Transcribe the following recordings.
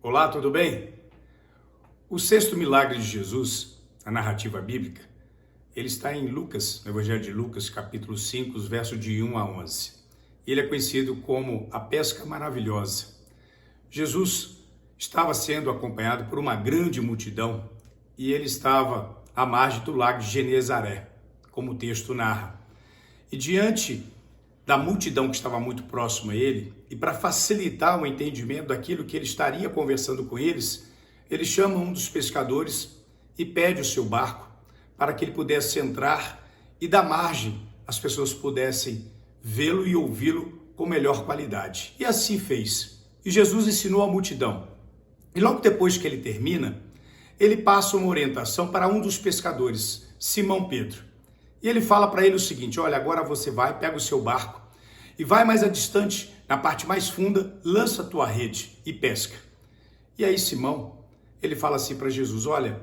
Olá, tudo bem? O sexto milagre de Jesus, a narrativa bíblica, ele está em Lucas, no Evangelho de Lucas, capítulo 5, os versos de 1 a 11. Ele é conhecido como a pesca maravilhosa. Jesus estava sendo acompanhado por uma grande multidão e ele estava à margem do lago de Genezaré, como o texto narra. E diante da multidão que estava muito próxima a ele, e para facilitar o entendimento daquilo que ele estaria conversando com eles, ele chama um dos pescadores e pede o seu barco para que ele pudesse entrar e da margem as pessoas pudessem vê-lo e ouvi-lo com melhor qualidade. E assim fez. E Jesus ensinou a multidão. E logo depois que ele termina, ele passa uma orientação para um dos pescadores, Simão Pedro. E ele fala para ele o seguinte: olha, agora você vai, pega o seu barco e vai mais adistante, na parte mais funda, lança a tua rede e pesca. E aí Simão, ele fala assim para Jesus: olha,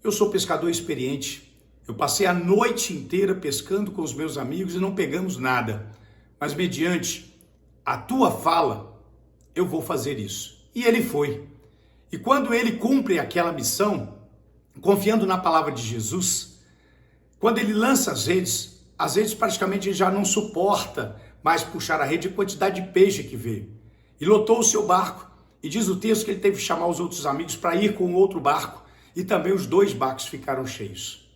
eu sou pescador experiente, eu passei a noite inteira pescando com os meus amigos e não pegamos nada, mas mediante a tua fala, eu vou fazer isso. E ele foi. E quando ele cumpre aquela missão, confiando na palavra de Jesus, quando ele lança as redes praticamente já não suporta mais puxar a rede, a quantidade de peixe que veio. E lotou o seu barco. E diz o texto que ele teve que chamar os outros amigos para ir com outro barco. E também os dois barcos ficaram cheios.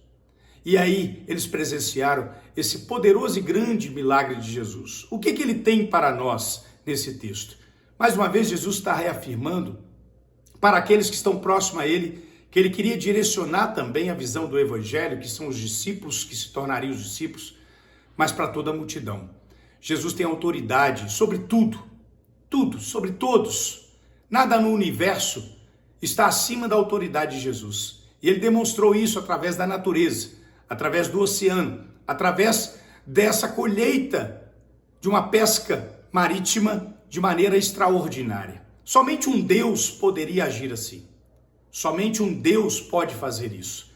E aí eles presenciaram esse poderoso e grande milagre de Jesus. O que ele tem para nós nesse texto? Mais uma vez, Jesus está reafirmando para aqueles que estão próximos a ele, que ele queria direcionar também a visão do evangelho, que são os discípulos, que se tornariam os discípulos, mas para toda a multidão. Jesus tem autoridade sobre tudo, sobre todos. Nada no universo está acima da autoridade de Jesus. E ele demonstrou isso através da natureza, através do oceano, através dessa colheita de uma pesca marítima de maneira extraordinária. Somente um Deus poderia agir assim. Somente um Deus pode fazer isso.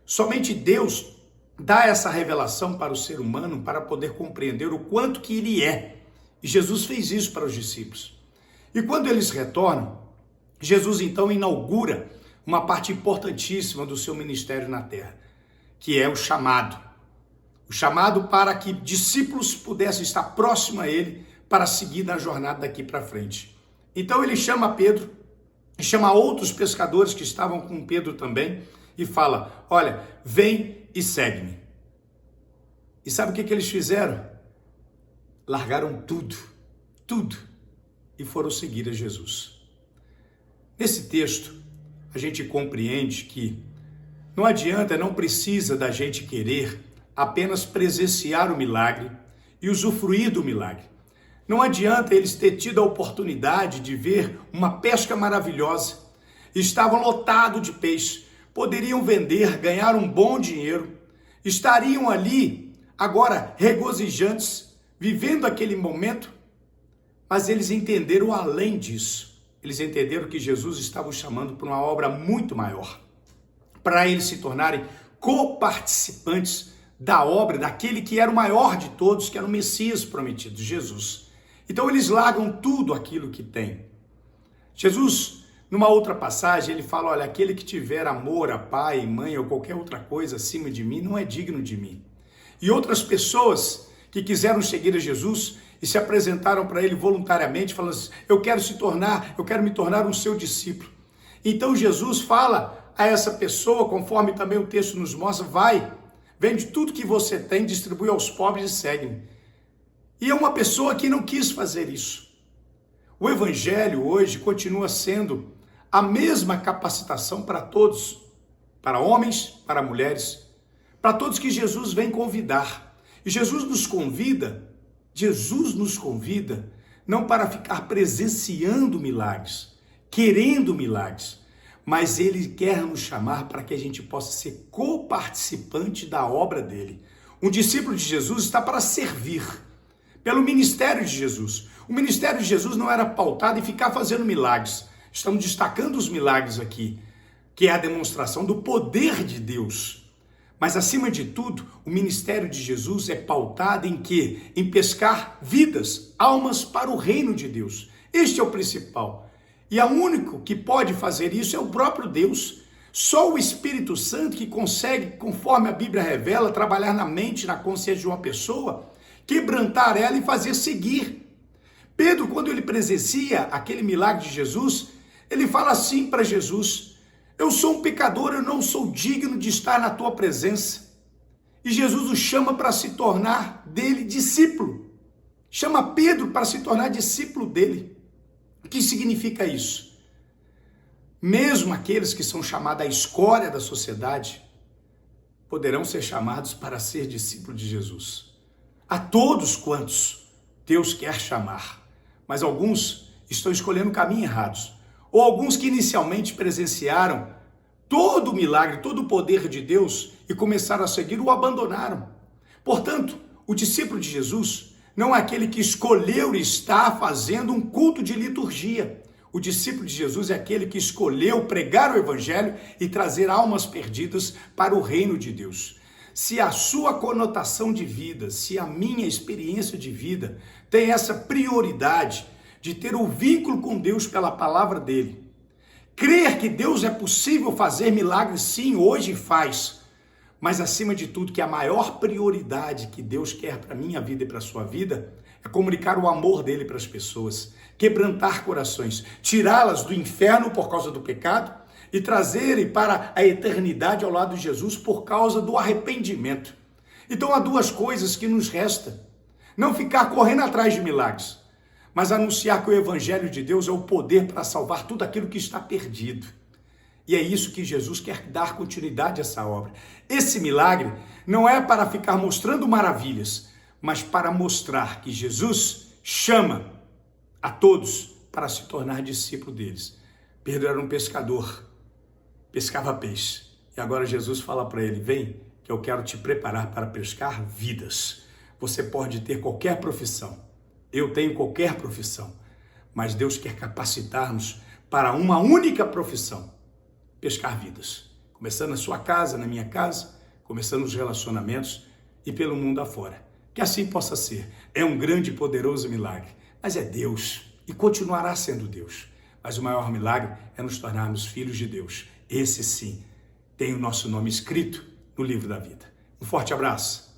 Somente Deus dá essa revelação para o ser humano para poder compreender o quanto que ele é. E Jesus fez isso para os discípulos. E quando eles retornam, Jesus então inaugura uma parte importantíssima do seu ministério na terra, que é o chamado. O chamado para que discípulos pudessem estar próximos a ele para seguir na jornada daqui para frente. Então ele chama Pedro, e chama outros pescadores que estavam com Pedro também e fala: olha, vem e segue-me. E sabe o que eles fizeram? Largaram tudo e foram seguir a Jesus. Nesse texto, a gente compreende que não adianta, não precisa da gente querer apenas presenciar o milagre e usufruir do milagre. Não adianta eles ter tido a oportunidade de ver uma pesca maravilhosa. Estavam lotados de peixe, poderiam vender, ganhar um bom dinheiro. Estariam ali, agora, regozijantes, vivendo aquele momento. Mas eles entenderam além disso. Eles entenderam que Jesus estava os chamando para uma obra muito maior. Para eles se tornarem coparticipantes da obra daquele que era o maior de todos, que era o Messias prometido, Jesus. Então eles largam tudo aquilo que tem. Jesus, numa outra passagem, ele fala: olha, aquele que tiver amor a pai, mãe ou qualquer outra coisa acima de mim, não é digno de mim. E outras pessoas que quiseram seguir a Jesus e se apresentaram para ele voluntariamente, falando assim: eu quero me tornar um seu discípulo. Então Jesus fala a essa pessoa, conforme também o texto nos mostra: vai, vende tudo que você tem, distribui aos pobres e segue-me. E é uma pessoa que não quis fazer isso. O evangelho hoje continua sendo a mesma capacitação para todos, para homens, para mulheres, para todos que Jesus vem convidar. E Jesus nos convida não para ficar presenciando milagres, querendo milagres, mas ele quer nos chamar para que a gente possa ser coparticipante da obra dele. Um discípulo de Jesus está para servir pelo ministério de Jesus. O ministério de Jesus não era pautado em ficar fazendo milagres. Estamos destacando os milagres aqui, que é a demonstração do poder de Deus. Mas, acima de tudo, o ministério de Jesus é pautado em quê? Em pescar vidas, almas para o reino de Deus. Este é o principal. E o único que pode fazer isso é o próprio Deus. Só o Espírito Santo que consegue, conforme a Bíblia revela, trabalhar na mente, na consciência de uma pessoa, quebrantar ela e fazer seguir. Pedro, quando ele presencia aquele milagre de Jesus, ele fala assim para Jesus: eu sou um pecador, eu não sou digno de estar na tua presença. E Jesus o chama para se tornar dele discípulo. Chama Pedro para se tornar discípulo dele. O que significa isso? Mesmo aqueles que são chamados a escória da sociedade, poderão ser chamados para ser discípulos de Jesus. A todos quantos Deus quer chamar, mas alguns estão escolhendo caminhos errados. Ou alguns que inicialmente presenciaram todo o milagre, todo o poder de Deus e começaram a seguir, o abandonaram. Portanto, o discípulo de Jesus não é aquele que escolheu estar fazendo um culto de liturgia. O discípulo de Jesus é aquele que escolheu pregar o evangelho e trazer almas perdidas para o reino de Deus. Se a sua conotação de vida, se a minha experiência de vida tem essa prioridade de ter o vínculo com Deus pela palavra dele, crer que Deus é possível fazer milagres, sim, hoje faz, mas acima de tudo que a maior prioridade que Deus quer para a minha vida e para a sua vida é comunicar o amor dele para as pessoas, quebrantar corações, tirá-las do inferno por causa do pecado e trazerem para a eternidade ao lado de Jesus por causa do arrependimento. Então há duas coisas que nos restam: não ficar correndo atrás de milagres, mas anunciar que o evangelho de Deus é o poder para salvar tudo aquilo que está perdido. E é isso que Jesus quer dar continuidade a essa obra. Esse milagre não é para ficar mostrando maravilhas, mas para mostrar que Jesus chama a todos para se tornar discípulo deles. Pedro era um pescador, pescava peixe. E agora Jesus fala para ele: vem, que eu quero te preparar para pescar vidas. Você pode ter qualquer profissão, eu tenho qualquer profissão, mas Deus quer capacitar-nos para uma única profissão: pescar vidas. Começando na sua casa, na minha casa, começando nos relacionamentos e pelo mundo afora. Que assim possa ser. É um grande e poderoso milagre, mas é Deus e continuará sendo Deus. Mas o maior milagre é nos tornarmos filhos de Deus. Esse sim tem o nosso nome escrito no livro da vida. Um forte abraço.